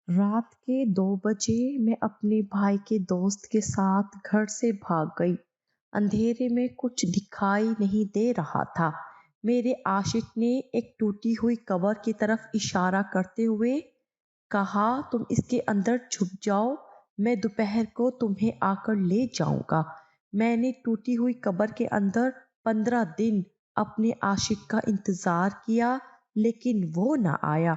رات کے 2 بجے میں اپنے بھائی کے دوست کے ساتھ گھر سے بھاگ گئی۔ اندھیرے میں کچھ دکھائی نہیں دے رہا تھا۔ میرے عاشق نے ایک ٹوٹی ہوئی قبر کی طرف اشارہ کرتے ہوئے کہا، تم اس کے اندر چھپ جاؤ، میں دوپہر کو تمہیں آ کر لے جاؤں گا۔ میں نے ٹوٹی ہوئی قبر کے اندر 15 دن اپنے عاشق کا انتظار کیا، لیکن وہ نہ آیا۔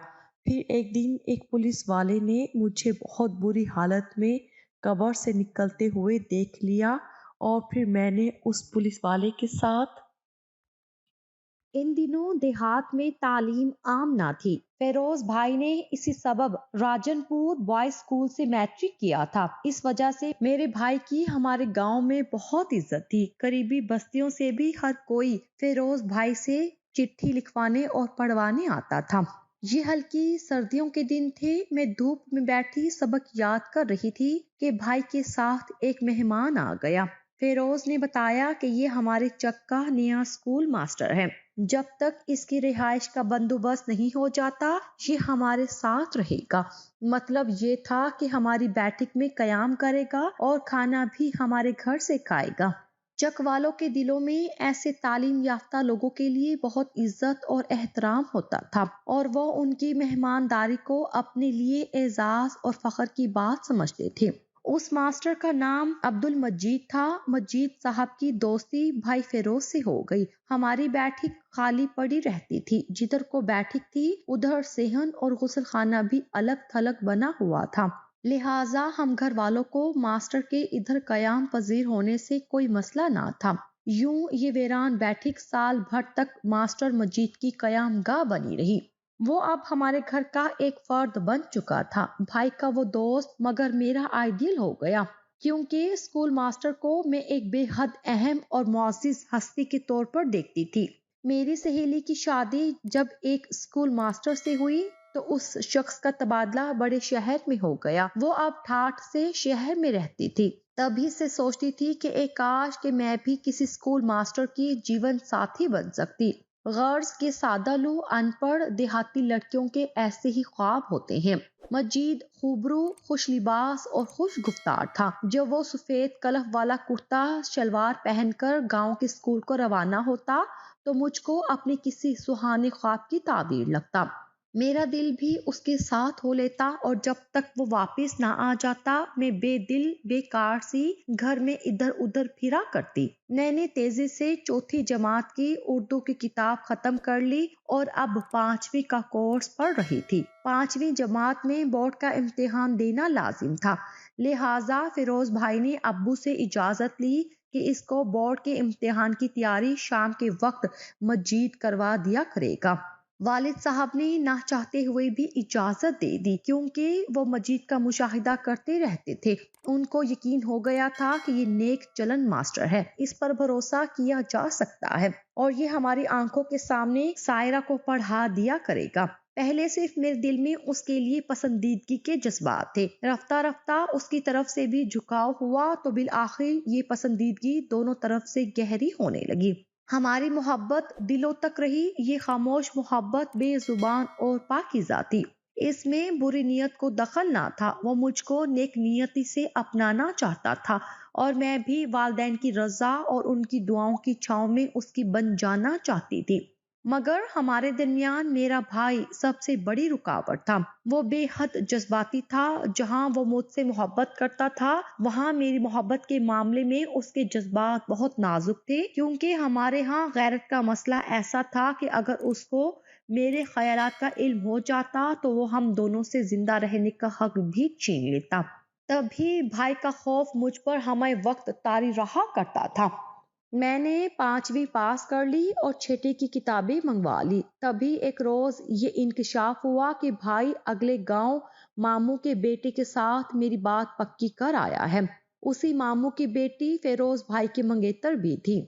پھر ایک دن ایک پولیس والے نے مجھے بہت بری حالت میں قبر سے نکلتے ہوئے دیکھ لیا، اور پھر میں نے اس پولیس والے کے ساتھ ان دنوں دیہات میں تعلیم عام نہ تھی۔ فیروز بھائی نے اسی سبب راجن پور بوائز اسکول سے میٹرک کیا تھا۔ اس وجہ سے میرے بھائی کی ہمارے گاؤں میں بہت عزت تھی۔ قریبی بستیوں سے بھی ہر کوئی فیروز بھائی سے چٹھی لکھوانے اور پڑھوانے آتا تھا۔ یہ ہلکی سردیوں کے دن تھے۔ میں دھوپ میں بیٹھی سبق یاد کر رہی تھی کہ بھائی کے ساتھ ایک مہمان آ گیا۔ فیروز نے بتایا کہ یہ ہمارے چک کا نیا اسکول ماسٹر ہے۔ جب تک اس کی رہائش کا بندوبست نہیں ہو جاتا، یہ ہمارے ساتھ رہے گا۔ مطلب یہ تھا کہ ہماری بیٹھک میں قیام کرے گا اور کھانا بھی ہمارے گھر سے کھائے گا۔ چک والوں کے دلوں میں ایسے تعلیم یافتہ لوگوں کے لیے بہت عزت اور احترام ہوتا تھا، اور وہ ان کی مہمانداری کو اپنے لیے اعزاز اور فخر کی بات سمجھتے تھے۔ اس ماسٹر کا نام عبد المجید تھا۔ مجید صاحب کی دوستی بھائی فیروز سے ہو گئی۔ ہماری بیٹھک خالی پڑی رہتی تھی۔ جدھر کو بیٹھک تھی ادھر صحن اور غسل خانہ بھی الگ تھلگ بنا ہوا تھا، لہٰذا ہم گھر والوں کو ماسٹر کے ادھر قیام پذیر ہونے سے کوئی مسئلہ نہ تھا۔ یوں یہ ویران بیٹھک سال بھر تک ماسٹر مجید کی قیام گاہ بنی رہی۔ وہ اب ہمارے گھر کا ایک فرد بن چکا تھا۔ بھائی کا وہ دوست مگر میرا آئیڈیل ہو گیا، کیونکہ اسکول ماسٹر کو میں ایک بے حد اہم اور معزز ہستی کے طور پر دیکھتی تھی۔ میری سہیلی کی شادی جب ایک اسکول ماسٹر سے ہوئی تو اس شخص کا تبادلہ بڑے شہر میں ہو گیا۔ وہ اب ٹھاٹھ سے شہر میں رہتی تھی۔ تبھی سے سوچتی تھی کہ کاش کہ میں بھی کسی اسکول ماسٹر کی جیون ساتھی بن سکتی۔ غرض کے سادہ لو ان پڑھ دیہاتی لڑکیوں کے ایسے ہی خواب ہوتے ہیں۔ مجید خوبرو، خوش لباس اور خوش گفتار تھا۔ جب وہ سفید کلف والا کرتا شلوار پہن کر گاؤں کے اسکول کو روانہ ہوتا تو مجھ کو اپنے کسی سہانے خواب کی تعبیر لگتا۔ میرا دل بھی اس کے ساتھ ہو لیتا، اور جب تک وہ واپس نہ آ جاتا میں بے دل بے کار سی گھر میں ادھر ادھر پھرا کرتی۔ میں نے تیزی سے 4تھی جماعت کی اردو کی کتاب ختم کر لی اور اب 5ویں کا کورس پڑھ رہی تھی۔ 5ویں جماعت میں بورڈ کا امتحان دینا لازم تھا، لہٰذا فیروز بھائی نے ابو سے اجازت لی کہ اس کو بورڈ کے امتحان کی تیاری شام کے وقت مجید کروا دیا کرے گا۔ والد صاحب نے نہ چاہتے ہوئے بھی اجازت دے دی، کیونکہ وہ مجید کا مشاہدہ کرتے رہتے تھے۔ ان کو یقین ہو گیا تھا کہ یہ نیک چلن ماسٹر ہے، اس پر بھروسہ کیا جا سکتا ہے، اور یہ ہماری آنکھوں کے سامنے سائرہ کو پڑھا دیا کرے گا۔ پہلے صرف میرے دل میں اس کے لیے پسندیدگی کے جذبات تھے، رفتہ رفتہ اس کی طرف سے بھی جھکاؤ ہوا تو بالآخر یہ پسندیدگی دونوں طرف سے گہری ہونے لگی۔ ہماری محبت دلوں تک رہی۔ یہ خاموش محبت بے زبان اور پاکیزہ تھی، اس میں بری نیت کو دخل نہ تھا۔ وہ مجھ کو نیک نیتی سے اپنانا چاہتا تھا، اور میں بھی والدین کی رضا اور ان کی دعاؤں کی چھاؤں میں اس کی بن جانا چاہتی تھی۔ مگر ہمارے درمیان میرا بھائی سب سے بڑی رکاوٹ تھا۔ وہ بے حد جذباتی تھا۔ جہاں وہ مجھ سے محبت کرتا تھا وہاں میری محبت کے معاملے میں اس کے جذبات بہت نازک تھے، کیونکہ ہمارے ہاں غیرت کا مسئلہ ایسا تھا کہ اگر اس کو میرے خیالات کا علم ہو جاتا تو وہ ہم دونوں سے زندہ رہنے کا حق بھی چھین لیتا۔ تبھی بھائی کا خوف مجھ پر ہمیں وقت طاری رہا کرتا تھا۔ میں نے 5ویں پاس کر لی اور 6ٹھی کی کتابیں منگوا لی۔ تبھی ایک روز یہ انکشاف ہوا کہ بھائی اگلے گاؤں ماموں کے بیٹے کے ساتھ میری بات پکی کر آیا ہے۔ اسی ماموں کی بیٹی فیروز بھائی کی منگیتر بھی تھی۔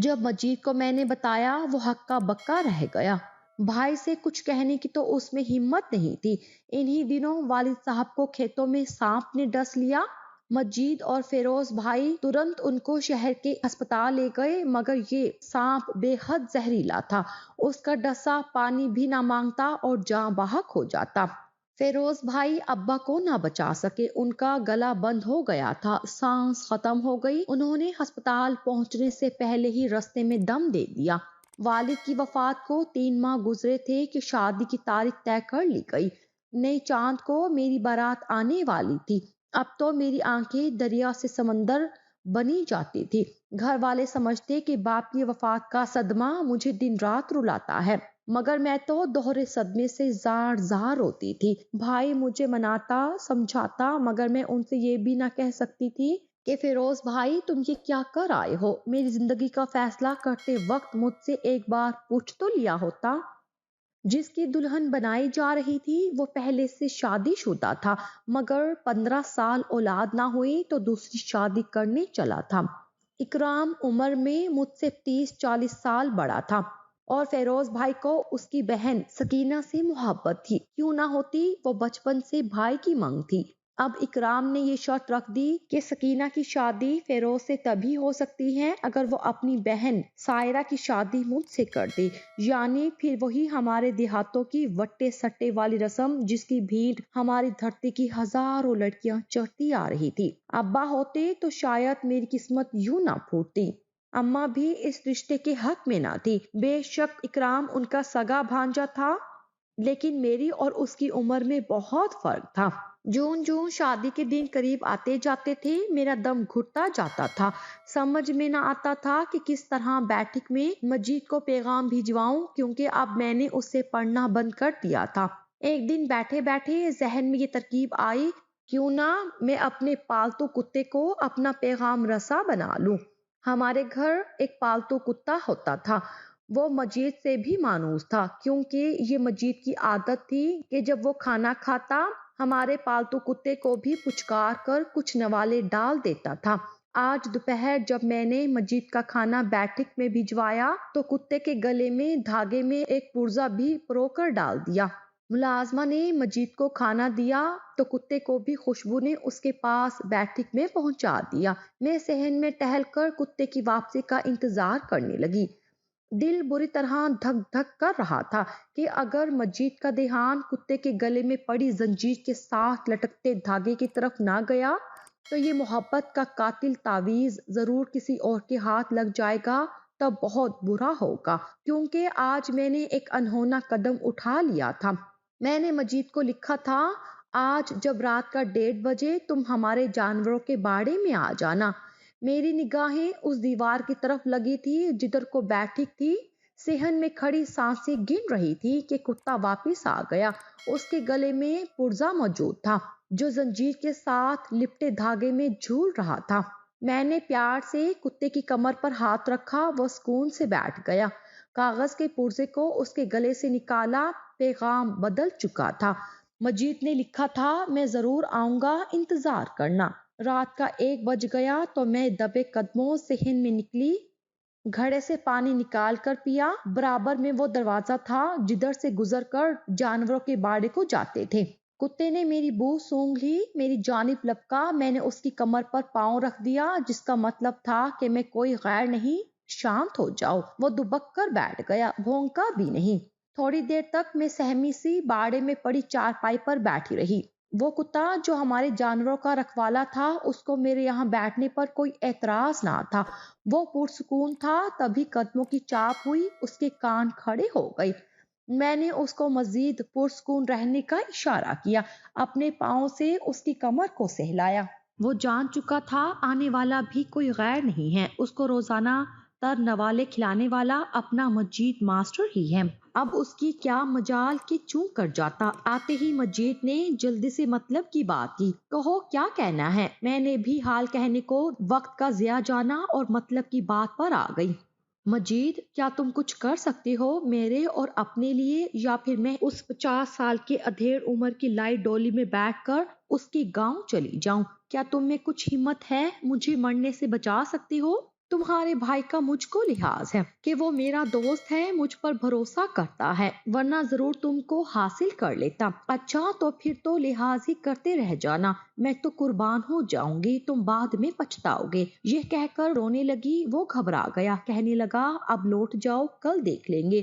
جب مجید کو میں نے بتایا وہ ہکا بکا رہ گیا۔ بھائی سے کچھ کہنے کی تو اس میں ہمت نہیں تھی۔ انہی دنوں والد صاحب کو کھیتوں میں سانپ نے ڈس لیا۔ مجید اور فیروز بھائی ترنت ان کو شہر کے ہسپتال لے گئے، مگر یہ سانپ بے حد زہریلا تھا۔ اس کا ڈسا پانی بھی نہ مانگتا اور جاں بحق ہو جاتا۔ فیروز بھائی ابا کو نہ بچا سکے، ان کا گلا بند ہو گیا تھا، سانس ختم ہو گئی، انہوں نے ہسپتال پہنچنے سے پہلے ہی رستے میں دم دے دیا۔ والد کی وفات کو 3 ماہ گزرے تھے کہ شادی کی تاریخ طے کر لی گئی۔ نئی چاند کو میری بارات آنے والی تھی۔ اب تو میری آنکھیں دریا سے سمندر بنی جاتی تھی۔ گھر والے سمجھتے کہ باپ کی وفات کا صدمہ مجھے دن رات رلاتا ہے، مگر میں تو دوہرے صدمے سے زار زار ہوتی تھی۔ بھائی مجھے مناتا سمجھاتا، مگر میں ان سے یہ بھی نہ کہہ سکتی تھی کہ فیروز بھائی تم یہ کیا کر آئے ہو؟ میری زندگی کا فیصلہ کرتے وقت مجھ سے ایک بار پوچھ تو لیا ہوتا۔ جس کی دلہن بنائی جا رہی تھی وہ پہلے سے شادی شدہ تھا، مگر 15 سال اولاد نہ ہوئی تو دوسری شادی کرنے چلا تھا۔ اکرام عمر میں مجھ سے 30-40 سال بڑا تھا، اور فیروز بھائی کو اس کی بہن سکینہ سے محبت تھی، کیوں نہ ہوتی، وہ بچپن سے بھائی کی مانگ تھی۔ اب اکرام نے یہ شرط رکھ دی کہ سکینہ کی شادی فیروز سے تبھی ہو سکتی ہے اگر وہ اپنی بہن سائرہ کی شادی مجھ سے کر دے، یعنی پھر وہی ہمارے دیہاتوں کی وٹے سٹے والی رسم جس کی بھیڑ ہماری دھرتی کی ہزاروں لڑکیاں چڑھتی آ رہی تھی۔ ابا ہوتے تو شاید میری قسمت یوں نہ پھوٹتی۔ اماں بھی اس رشتے کے حق میں نہ تھی۔ بے شک اکرام ان کا سگا بھانجا تھا، لیکن میری اور اس کی عمر میں بہت فرق تھا۔ جون جون شادی کے دن قریب آتے جاتے تھے میرا دم گھٹتا جاتا تھا۔ سمجھ میں نہ آتا تھا کہ کس طرح بیٹھک میں مجید کو پیغام بھجواؤں، کیونکہ اب میں نے اسے پڑھنا بند کر دیا تھا۔ ایک دن بیٹھے بیٹھے ذہن میں یہ ترکیب آئی، کیوں نہ میں اپنے پالتو کتے کو اپنا پیغام رساں بنا لوں۔ ہمارے گھر ایک پالتو کتا ہوتا تھا، وہ مجید سے بھی مانوس تھا، کیونکہ یہ مجید کی عادت تھی کہ جب وہ کھانا کھاتا ہمارے پالتو کتے کو بھی پچکار کر کچھ نوالے ڈال دیتا تھا۔ آج دوپہر جب میں نے مجید کا کھانا بیٹھک میں بھجوایا تو کتے کے گلے میں دھاگے میں ایک پرزہ بھی پرو کر ڈال دیا۔ ملازمہ نے مجید کو کھانا دیا تو کتے کو بھی خوشبو نے اس کے پاس بیٹھک میں پہنچا دیا۔ میں صحن میں ٹہل کر کتے کی واپسی کا انتظار کرنے لگی۔ دل بری طرح دھک دھک کر رہا تھا کہ اگر مجید کا دھیان کتے کے گلے میں پڑی زنجیر کے ساتھ لٹکتے دھاگے کی طرف نہ گیا تو یہ محبت کا قاتل تعویذ ضرور کسی اور کے ہاتھ لگ جائے گا، تب بہت برا ہوگا، کیونکہ آج میں نے ایک انہونا قدم اٹھا لیا تھا۔ میں نے مجید کو لکھا تھا، آج جب رات کا 1:30 بجے تم ہمارے جانوروں کے باڑے میں آ جانا۔ میری نگاہیں اس دیوار کی طرف لگی تھی جدھر کو بیٹھک تھی۔ صحن میں کھڑی سانسیں گن رہی تھی کہ کتا واپس آ گیا۔ اس کے گلے میں پرزہ موجود تھا جو زنجیر کے ساتھ لپٹے دھاگے میں جھول رہا تھا۔ میں نے پیار سے کتے کی کمر پر ہاتھ رکھا، وہ سکون سے بیٹھ گیا۔ کاغذ کے پرزے کو اس کے گلے سے نکالا، پیغام بدل چکا تھا۔ مجید نے لکھا تھا، میں ضرور آؤں گا، انتظار کرنا۔ رات کا 1 بج گیا تو میں دبے قدموں صحن میں نکلی، گھڑے سے پانی نکال کر پیا۔ برابر میں وہ دروازہ تھا جدھر سے گزر کر جانوروں کے باڑے کو جاتے تھے۔ کتے نے میری بو سونگھ لی، میری جانب لپکا، میں نے اس کی کمر پر پاؤں رکھ دیا، جس کا مطلب تھا کہ میں کوئی غیر نہیں، شانت ہو جاؤ۔ وہ دبک کر بیٹھ گیا، بھونکا بھی نہیں۔ تھوڑی دیر تک میں سہمی سی باڑے میں پڑی چارپائی پر بیٹھی رہی۔ وہ کتا جو ہمارے جانوروں کا رکھوالا تھا، اس کو میرے یہاں بیٹھنے پر کوئی اعتراض نہ تھا۔ وہ پرسکون تھا۔ تبھی قدموں کی چاپ ہوئی، اس کے کان کھڑے ہو گئے۔ میں نے اس کو مزید پرسکون رہنے کا اشارہ کیا، اپنے پاؤں سے اس کی کمر کو سہلایا۔ وہ جان چکا تھا آنے والا بھی کوئی غیر نہیں ہے، اس کو روزانہ تر نوالے کھلانے والا اپنا مجید ماسٹر ہی ہے۔ اب اس کی کیا مجال کہ چوں کر جاتا۔ آتے ہی مجید نے جلدی سے مطلب کی بات کی، کہو کیا کہنا ہے۔ میں نے بھی حال کہنے کو وقت کا ضیاع جانا اور مطلب کی بات پر آ گئی۔ مجید، کیا تم کچھ کر سکتے ہو میرے اور اپنے لیے، یا پھر میں اس 50 سال کے ادھیڑ عمر کی لائٹ ڈولی میں بیٹھ کر اس کے گاؤں چلی جاؤں؟ کیا تم میں کچھ ہمت ہے؟ مجھے مرنے سے بچا سکتے ہو؟ تمہارے بھائی کا مجھ کو لحاظ ہے کہ وہ میرا دوست ہے، مجھ پر بھروسہ کرتا ہے، ورنہ ضرور تم کو حاصل کر لیتا۔ اچھا تو پھر تو لحاظ ہی کرتے رہ جانا، میں تو قربان ہو جاؤں گی، تم بعد میں پچھتاؤ گے۔ یہ کہہ کر رونے لگی۔ وہ گھبرا گیا، کہنے لگا، اب لوٹ جاؤ، کل دیکھ لیں گے۔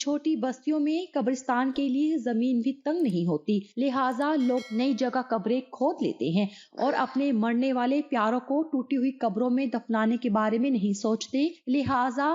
چھوٹی بستیوں میں قبرستان کے لیے زمین بھی تنگ نہیں ہوتی، لہٰذا لوگ نئی جگہ قبریں کھود لیتے ہیں اور اپنے مرنے والے پیاروں کو ٹوٹی ہوئی قبروں میں دفنانے کے بارے میں نہیں سوچتے۔ لہٰذا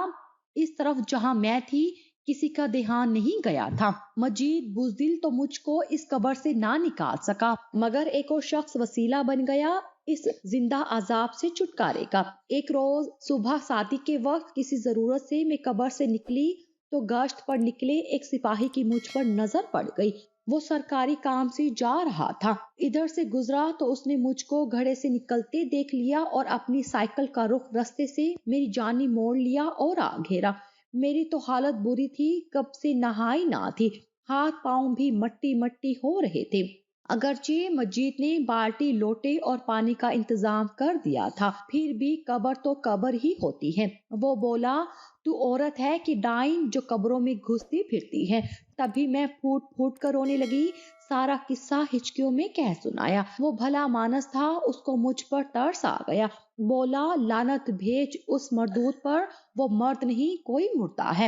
اس طرف جہاں میں تھی کسی کا دھیان نہیں گیا تھا۔ مجید بزدل تو مجھ کو اس قبر سے نہ نکال سکا، مگر ایک اور شخص وسیلہ بن گیا اس زندہ عذاب سے چھٹکارے کا۔ ایک روز صبح شادی کے وقت کسی ضرورت سے میں قبر سے نکلی تو گشت پر نکلے ایک سپاہی کی مجھ پر نظر پڑ گئی۔ وہ سرکاری کام سے جا رہا تھا، ادھر سے گزرا تو اس نے مجھ کو گھڑے سے نکلتے دیکھ لیا اور اپنی سائیکل کا رخ رستے سے میری جانب موڑ لیا اور آ گھیرا۔ میری تو حالت بری تھی، کب سے نہائی نہ تھی، ہاتھ پاؤں بھی مٹی مٹی ہو رہے تھے۔ اگرچہ مجید نے بالٹی لوٹے اور پانی کا انتظام کر دیا تھا، پھر بھی قبر تو قبر ہی ہوتی ہے۔ وہ بولا، تو عورت ہے کہ ڈائن جو قبروں میں گھستی پھرتی ہے؟ تبھی میں پھوٹ پھوٹ کر رونے لگی، سارا قصہ ہچکیوں میں کہہ سنایا۔ وہ بھلا مانس تھا، اس کو مجھ پر ترس آ گیا، بولا، لعنت بھیج اس مردود پر، وہ مرد نہیں کوئی مردہ ہے،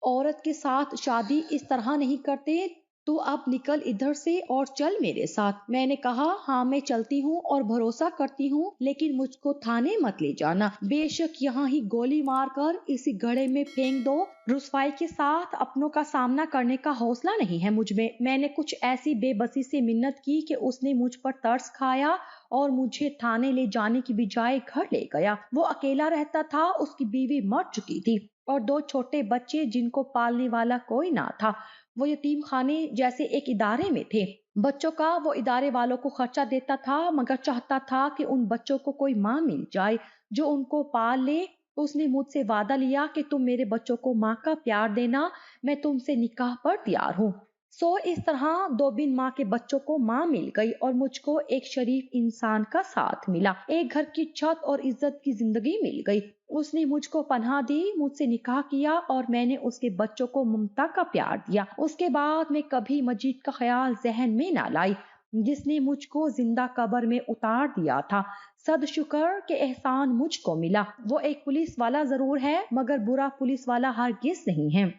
عورت کے ساتھ شادی اس طرح نہیں کرتے، تو اب نکل ادھر سے اور چل میرے ساتھ۔ میں نے کہا، ہاں میں چلتی ہوں اور بھروسہ کرتی ہوں، لیکن مجھ کو تھانے مت لے جانا، بے شک یہاں ہی گولی مار کر اسی گڑھے میں پھینک دو، رسوائی کے ساتھ اپنوں کا سامنا کرنے کا حوصلہ نہیں ہے مجھ میں۔ میں نے کچھ ایسی بے بسی سے منت کی کہ اس نے مجھ پر ترس کھایا اور مجھے تھانے لے جانے کی بجائے گھر لے گیا۔ وہ اکیلا رہتا تھا، اس کی بیوی مر چکی تھی اور 2 چھوٹے بچے جن کو پالنے والا کوئی نہ تھا۔ وہ یتیم خانے جیسے ایک ادارے میں تھے، بچوں کا وہ ادارے والوں کو خرچہ دیتا تھا، مگر چاہتا تھا کہ ان بچوں کو کوئی ماں مل جائے جو ان کو پال لے۔ اس نے مجھ سے وعدہ لیا کہ تم میرے بچوں کو ماں کا پیار دینا، میں تم سے نکاح پر تیار ہوں۔ سو اس طرح 2 بن ماں کے بچوں کو ماں مل گئی اور مجھ کو ایک شریف انسان کا ساتھ ملا، ایک گھر کی چھت اور عزت کی زندگی مل گئی۔ اس نے مجھ کو پناہ دی، مجھ سے نکاح کیا اور میں نے اس کے بچوں کو ممتا کا پیار دیا۔ اس کے بعد میں کبھی مجید کا خیال ذہن میں نہ لائی جس نے مجھ کو زندہ قبر میں اتار دیا تھا۔ صد شکر کہ احسان مجھ کو ملا۔ وہ ایک پولیس والا ضرور ہے، مگر برا پولیس والا ہرگز نہیں ہے۔